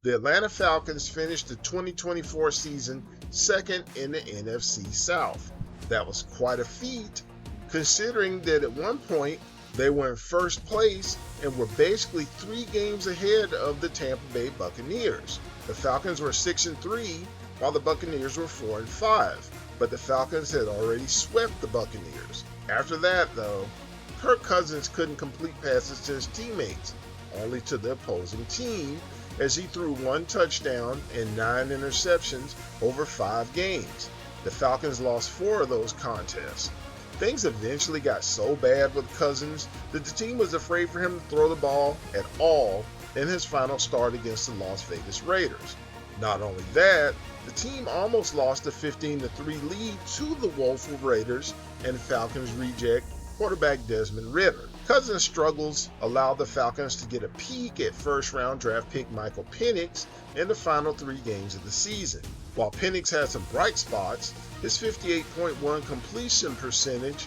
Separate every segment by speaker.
Speaker 1: The Atlanta Falcons finished the 2024 season second in the NFC South. That was quite a feat, considering that at one point they were in first place and were basically 3 games ahead of the Tampa Bay Buccaneers. The Falcons were 6-3, while the Buccaneers were 4-5, but the Falcons had already swept the Buccaneers. After that, though, Kirk Cousins couldn't complete passes to his teammates, only to the opposing team, as he threw 1 touchdown and 9 interceptions over 5 games. The Falcons lost 4 of those contests. Things eventually got so bad with Cousins that the team was afraid for him to throw the ball at all in his final start against the Las Vegas Raiders. Not only that, the team almost lost a 15-3 lead to the woeful Raiders and Falcons reject quarterback Desmond Ridder. Cousins' struggles allowed the Falcons to get a peek at first-round draft pick Michael Penix in the final 3 games of the season. While Penix had some bright spots, his 58.1 completion percentage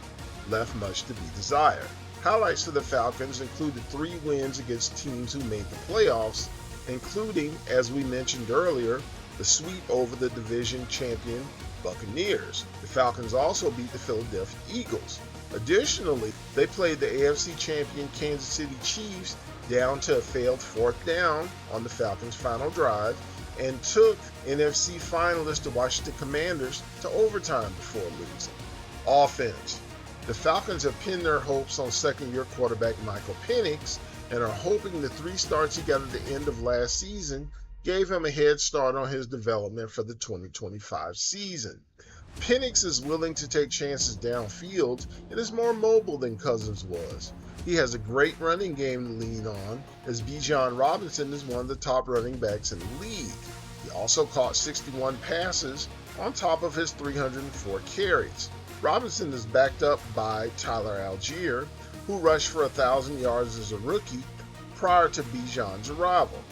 Speaker 1: left much to be desired. Highlights for the Falcons included 3 wins against teams who made the playoffs, including, as we mentioned earlier, the sweep over the division champion Buccaneers. The Falcons also beat the Philadelphia Eagles. Additionally, they played the AFC champion Kansas City Chiefs down to a failed 4th down on the Falcons' final drive and took NFC finalist the Washington Commanders to overtime before losing. Offense. The Falcons have pinned their hopes on second-year quarterback Michael Penix and are hoping the 3 starts he got at the end of last season gave him a head start on his development for the 2025 season. Penix is willing to take chances downfield and is more mobile than Cousins was. He has a great running game to lean on, as Bijan Robinson is one of the top running backs in the league. He also caught 61 passes on top of his 304 carries. Robinson is backed up by Tyler Algier, who rushed for 1,000 yards as a rookie prior to Bijan's arrival.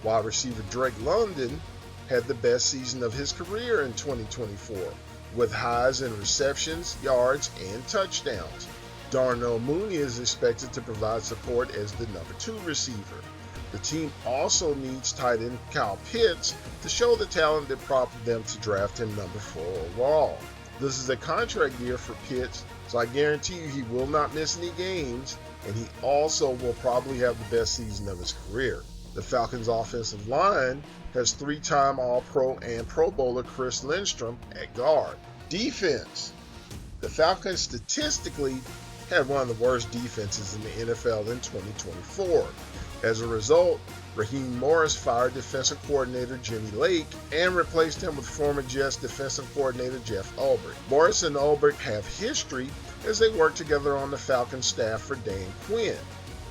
Speaker 1: Wide receiver Drake London had the best season of his career in 2024, with highs in receptions, yards, and touchdowns. Darnell Mooney is expected to provide support as the number 2 receiver. The team also needs tight end Kyle Pitts to show the talent that prompted them to draft him number 4 overall. This is a contract year for Pitts, so I guarantee you he will not miss any games, and he also will probably have the best season of his career. The Falcons' offensive line has 3-time All-Pro and Pro Bowler Chris Lindstrom at guard. Defense. The Falcons statistically had one of the worst defenses in the NFL in 2024. As a result, Raheem Morris fired defensive coordinator Jimmy Lake and replaced him with former Jets defensive coordinator Jeff Ulbrich. Morris and Ulbrich have history as they work together on the Falcons staff for Dan Quinn.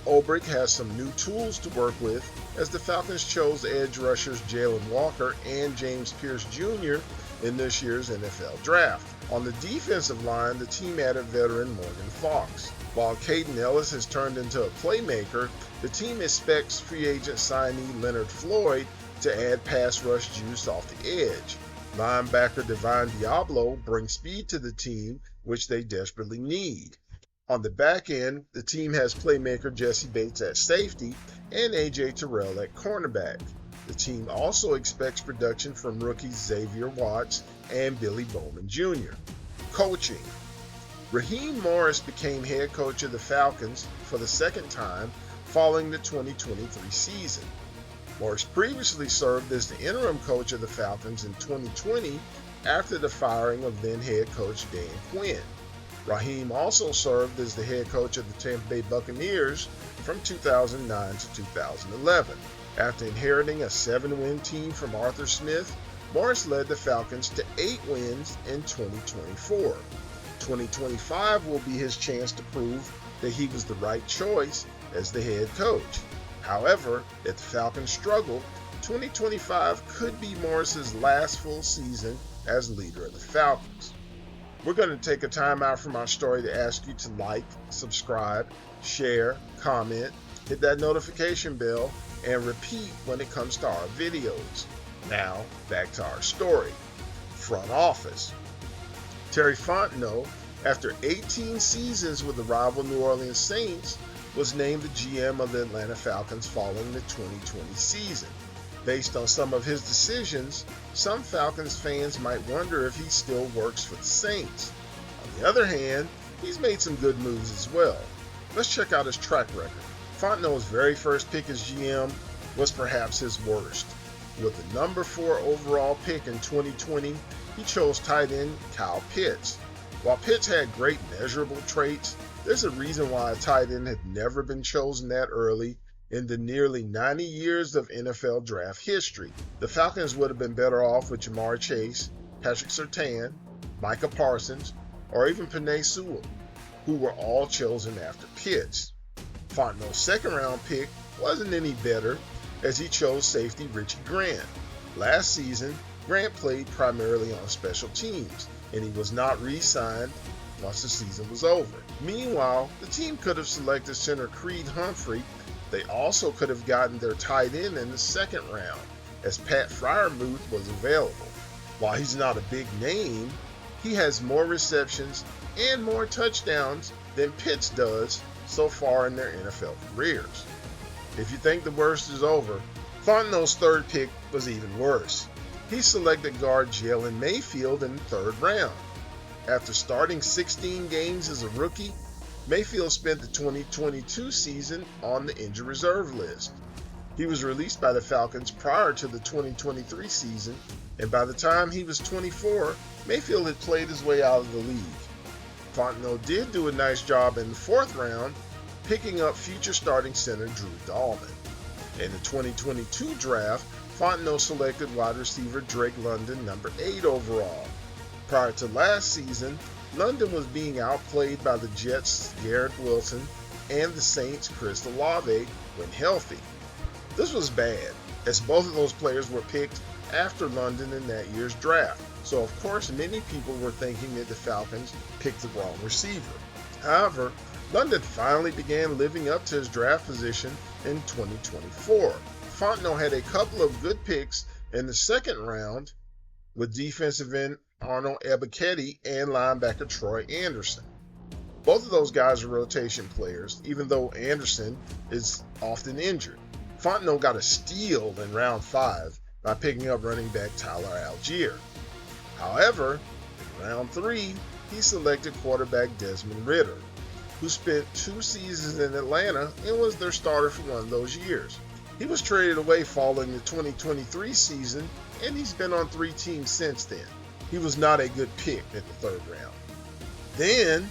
Speaker 1: Ulbrich has some new tools to work with as the Falcons chose edge rushers Jalen Walker and James Pierce Jr. in this year's NFL Draft. On the defensive line, the team added veteran Morgan Fox. While Caden Ellis has turned into a playmaker, the team expects free agent signee Leonard Floyd to add pass rush juice off the edge. Linebacker Divine Diablo brings speed to the team, which they desperately need. On the back end, the team has playmaker Jesse Bates at safety and A.J. Terrell at cornerback. The team also expects production from rookies Xavier Watts and Billy Bowman Jr. Coaching. Raheem Morris became head coach of the Falcons for the 2nd time following the 2023 season. Morris previously served as the interim coach of the Falcons in 2020 after the firing of then head coach Dan Quinn. Raheem also served as the head coach of the Tampa Bay Buccaneers from 2009 to 2011. After inheriting a 7-win team from Arthur Smith, Morris led the Falcons to 8 wins in 2024. 2025 will be his chance to prove that he was the right choice as the head coach. However, if the Falcons struggle, 2025 could be Morris's last full season as leader of the Falcons. We're going to take a time out from our story to ask you to like, subscribe, share, comment, hit that notification bell, and repeat when it comes to our videos. Now, back to our story. Front office. Terry Fontenot, after 18 seasons with the rival New Orleans Saints, was named the GM of the Atlanta Falcons following the 2020 season. Based on some of his decisions, some Falcons fans might wonder if he still works for the Saints. On the other hand, he's made some good moves as well. Let's check out his track record. Fontenot's very first pick as GM was perhaps his worst. With the number 4 overall pick in 2020, he chose tight end Kyle Pitts. While Pitts had great measurable traits, there's a reason why a tight end had never been chosen that early in the nearly 90 years of NFL draft history. The Falcons would have been better off with Jamar Chase, Patrick Surtain, Micah Parsons, or even Penei Sewell, who were all chosen after Pitts. Fontenot's second-round pick wasn't any better, as he chose safety Richie Grant. Last season, Grant played primarily on special teams, and he was not re-signed once the season was over. Meanwhile, the team could have selected center Creed Humphrey. They also could have gotten their tight end in the second round, as Pat Freiermuth was available. While he's not a big name, he has more receptions and more touchdowns than Pitts does so far in their NFL careers. If you think the worst is over, Fontenot's third pick was even worse. He selected guard Jalen Mayfield in the third round. After starting 16 games as a rookie, Mayfield spent the 2022 season on the injured reserve list. He was released by the Falcons prior to the 2023 season, and by the time he was 24, Mayfield had played his way out of the league. Fontenot did do a nice job in the fourth round, picking up future starting center Drew Dahlman. In the 2022 draft, Fontenot selected wide receiver Drake London, number 8 overall. Prior to last season, London was being outplayed by the Jets' Garrett Wilson and the Saints' Chris Olave when healthy. This was bad, as both of those players were picked after London in that year's draft. So of course many people were thinking that the Falcons picked the wrong receiver. However, London finally began living up to his draft position in 2024. Fontenot had a couple of good picks in the second round with defensive end Arnold Ebiketie and linebacker Troy Anderson. Both of those guys are rotation players, even though Anderson is often injured. Fontenot got a steal in round 5 by picking up running back Tyler Algier. However, in round 3, he selected quarterback Desmond Ridder, who spent 2 seasons in Atlanta and was their starter for one of those years. He was traded away following the 2023 season, and he's been on 3 teams since then. He was not a good pick in the third round. Then,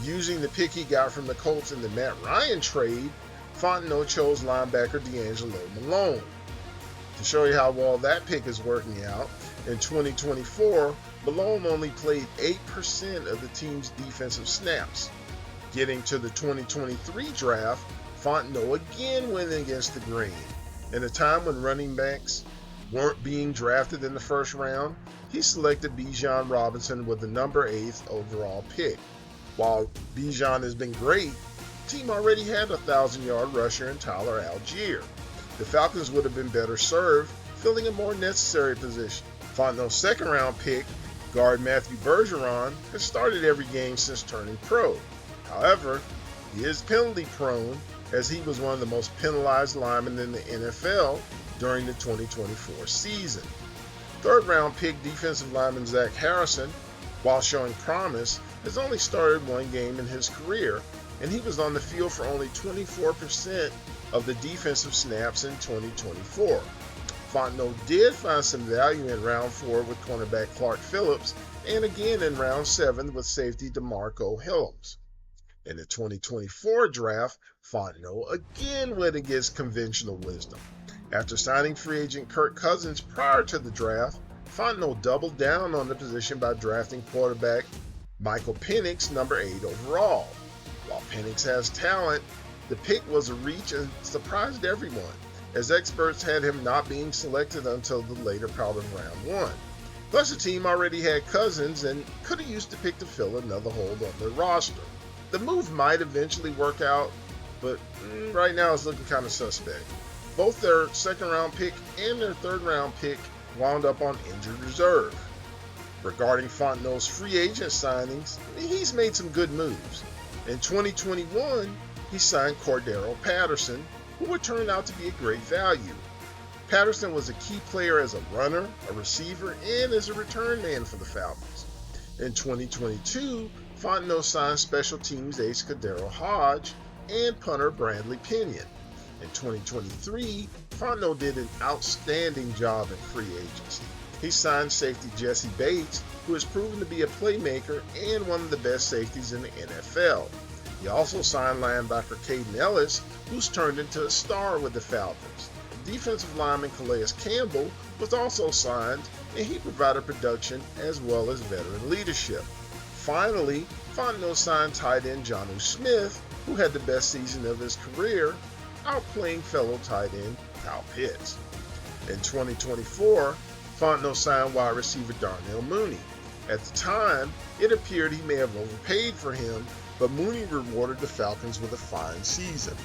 Speaker 1: using the pick he got from the Colts in the Matt Ryan trade, Fontenot chose linebacker D'Angelo Malone. To show you how well that pick is working out, in 2024, Malone only played 8% of the team's defensive snaps. Getting to the 2023 draft, Fontenot again went against the grain. In a time when running backs weren't being drafted in the first round, he selected Bijan Robinson with the number 8th overall pick. While Bijan has been great, the team already had a 1,000-yard rusher in Tyler Algier. The Falcons would have been better served filling a more necessary position. Fontenot's second-round pick, guard Matthew Bergeron, has started every game since turning pro. However, he is penalty-prone, as he was one of the most penalized linemen in the NFL during the 2024 season. Third-round pick defensive lineman Zach Harrison, while showing promise, has only started 1 game in his career, and he was on the field for only 24% of the defensive snaps in 2024. Fontenot did find some value in round 4 with cornerback Clark Phillips, and again in round 7 with safety DeMarco Hillams. In the 2024 draft, Fontenot again went against conventional wisdom. After signing free agent Kirk Cousins prior to the draft, Fontenot doubled down on the position by drafting quarterback Michael Penix, number 8 overall. While Penix has talent, the pick was a reach and surprised everyone, as experts had him not being selected until the later part of round 1. Plus, the team already had Cousins and could have used the pick to fill another hole on their roster. The move might eventually work out, but right now it's looking kind of suspect. Both their second-round pick and their third-round pick wound up on injured reserve. Regarding Fontenot's free agent signings, he's made some good moves. In 2021, he signed Cordero Patterson, who would turn out to be a great value. Patterson was a key player as a runner, a receiver, and as a return man for the Falcons. In 2022, Fontenot signed special teams ace Cordero Hodge and punter Bradley Pinion. In 2023, Fontenot did an outstanding job in free agency. He signed safety Jesse Bates, who has proven to be a playmaker and one of the best safeties in the NFL. He also signed linebacker Caden Ellis, who's turned into a star with the Falcons. Defensive lineman Calais Campbell was also signed, and he provided production as well as veteran leadership. Finally, Fontenot signed tight end Jonnu Smith, who had the best season of his career, outplaying fellow tight end Kyle Pitts. In 2024, Fontenot signed wide receiver Darnell Mooney. At the time, it appeared he may have overpaid for him, but Mooney rewarded the Falcons with a fine season.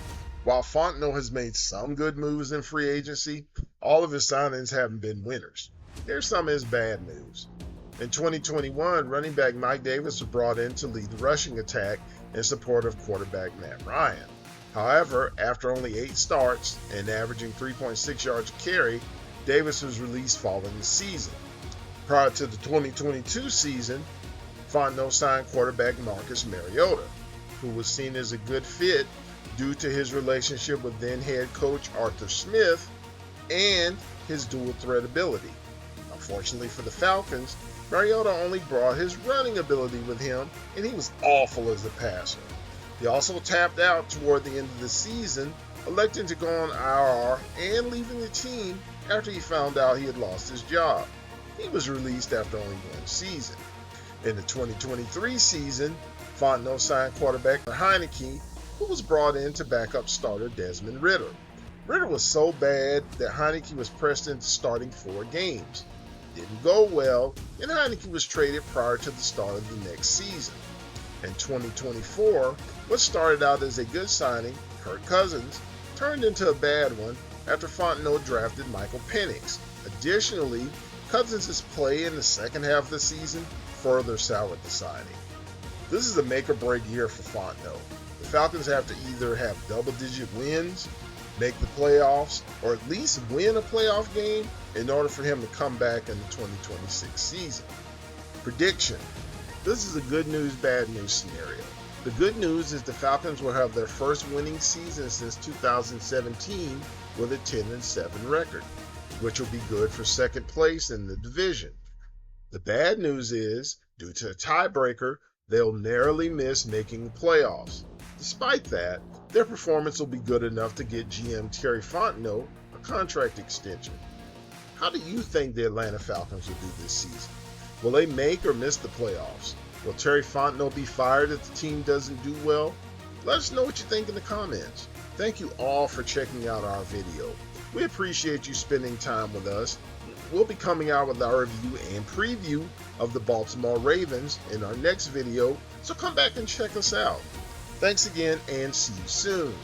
Speaker 1: While Fontenot has made some good moves in free agency, all of his signings haven't been winners. Here's some of his bad news. In 2021, running back Mike Davis was brought in to lead the rushing attack in support of quarterback Matt Ryan. However, after only 8 starts and averaging 3.6 yards a carry, Davis was released following the season. Prior to the 2022 season, Fontenot signed quarterback Marcus Mariota, who was seen as a good fit due to his relationship with then head coach Arthur Smith and his dual threat ability. Unfortunately for the Falcons, Mariota only brought his running ability with him, and he was awful as a passer. He also tapped out toward the end of the season, electing to go on IR and leaving the team after he found out he had lost his job. He was released after only 1 season. In the 2023 season, Fontenot signed quarterback Heineke, who was brought in to back up starter Desmond Ridder. Ridder was so bad that Heineke was pressed into starting 4 games. Didn't go well, and Heineke was traded prior to the start of the next season. In 2024, what started out as a good signing, Kirk Cousins, turned into a bad one after Fontenot drafted Michael Penix. Additionally, Cousins' play in the second half of the season further soured the signing. This is a make-or-break year for Fontenot. The Falcons have to either have double-digit wins, make the playoffs, or at least win a playoff game in order for him to come back in the 2026 season. Prediction. This is a good news, bad news scenario. The good news is the Falcons will have their first winning season since 2017 with a 10-7 record, which will be good for second place in the division. The bad news is, due to a tiebreaker, they'll narrowly miss making the playoffs. Despite that, their performance will be good enough to get GM Terry Fontenot a contract extension. How do you think the Atlanta Falcons will do this season? Will they make or miss the playoffs? Will Terry Fontenot be fired if the team doesn't do well? Let us know what you think in the comments. Thank you all for checking out our video. We appreciate you spending time with us. We'll be coming out with our review and preview of the Baltimore Ravens in our next video, so come back and check us out. Thanks again, and see you soon.